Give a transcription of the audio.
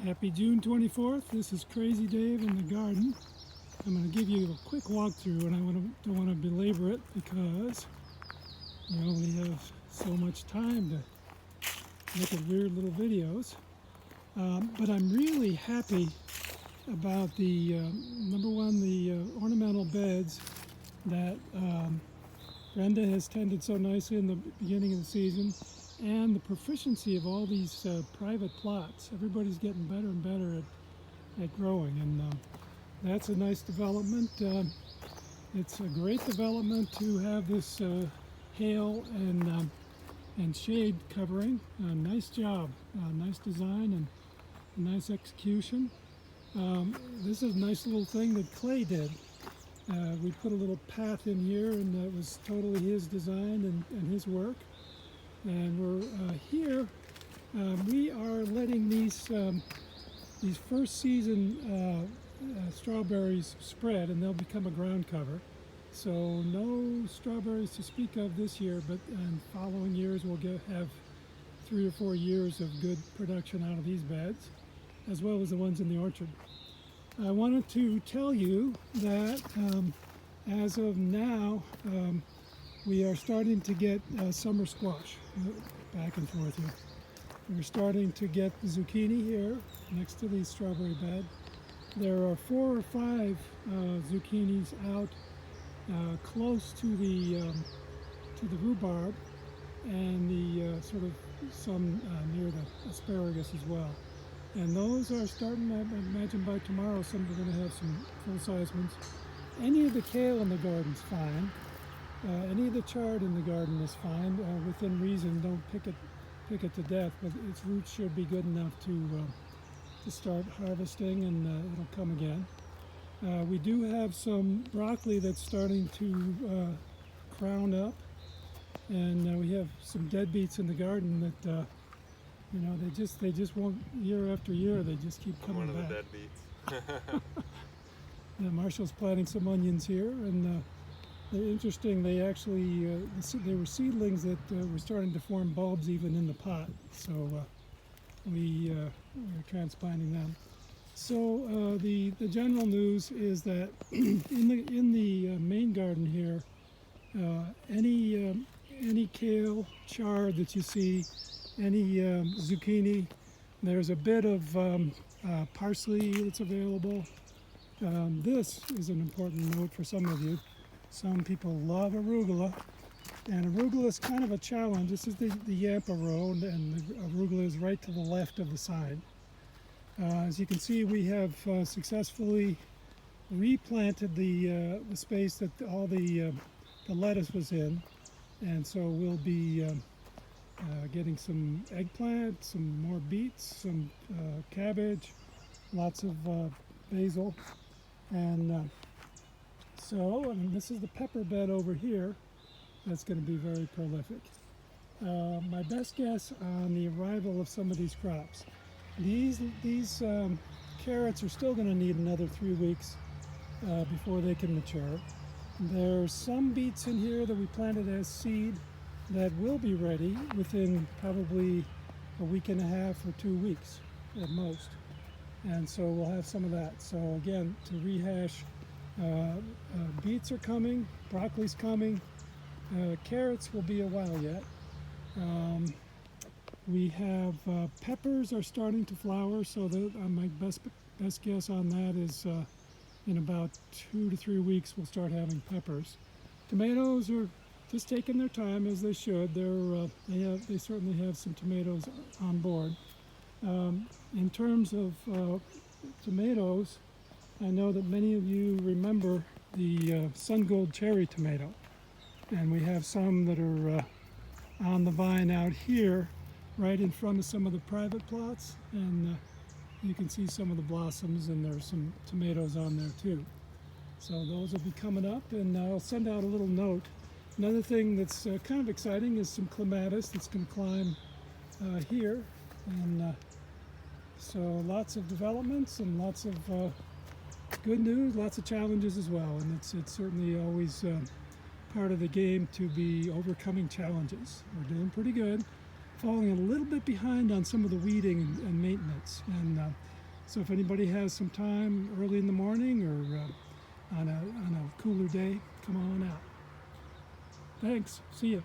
Happy June 24th. This is Crazy Dave in the garden. I'm going to give you a quick walkthrough, and I don't want to belabor it because we only have so much time to look at weird little videos. But I'm really happy about the, number one, the ornamental beds that Brenda has tended so nicely in the beginning of the season, and the proficiency of all these private plots. Everybody's getting better and better at growing, and that's a nice development. It's a great development to have this hail and shade covering. Nice job, nice design, and nice execution. This is a nice little thing that Clay did. We put a little path in here, and that was totally his design and his work. And we're here. We are letting these first season strawberries spread, and they'll become a ground cover. So no strawberries to speak of this year, but in following years we'll have 3 or 4 years of good production out of these beds, as well as the ones in the orchard. I wanted to tell you that as of now, we are starting to get summer squash, back and forth here. We're starting to get zucchini here next to the strawberry bed. There are 4 or 5 zucchinis out close to the rhubarb, and the sort of some near the asparagus as well. And those are starting, I imagine by tomorrow some are going to have some full-size ones. Any of the kale in the garden's fine. Any of the chard in the garden is fine, within reason. Don't pick it to death, but its roots should be good enough to start harvesting, and it'll come again. We do have some broccoli that's starting to crown up, and we have some dead beets in the garden that they just won't, year after year they just keep coming back. One of the dead beets. Marshall's planting some onions here, and they're interesting. They actually, they were seedlings that were starting to form bulbs even in the pot. So we're transplanting them. So the general news is that in the main garden here, any kale, chard that you see, any zucchini, there's a bit of parsley that's available. This is an important note for some of you. Some people love arugula, and arugula is kind of a challenge. This is the Yampa row, and the arugula is right to the left of the sign. As you can see, we have successfully replanted the space that all the lettuce was in, and so we'll be getting some eggplant, some more beets, some cabbage, lots of basil, and and this is the pepper bed over here. That's going to be very prolific. My best guess on the arrival of some of these crops. These carrots are still going to need another 3 weeks before they can mature. There's some beets in here that we planted as seed that will be ready within probably a week and a half or 2 weeks at most. And so we'll have some of that. So again, to rehash, beets are coming, broccoli's coming, carrots will be a while yet. We have peppers are starting to flower, so my best guess on that is in about 2 to 3 weeks we'll start having peppers. Tomatoes are just taking their time, as they should. They certainly have some tomatoes on board. In terms of tomatoes, I know that many of you remember the Sun Gold cherry tomato, and we have some that are on the vine out here right in front of some of the private plots, and you can see some of the blossoms, and there's some tomatoes on there too. So those will be coming up, and I'll send out a little note. Another thing that's kind of exciting is some clematis that's going to climb here, and so lots of developments and lots of good news, lots of challenges as well, and it's certainly always part of the game to be overcoming challenges. We're doing pretty good, falling a little bit behind on some of the weeding and maintenance, and So if anybody has some time early in the morning or on a cooler day, come on out. Thanks. See ya.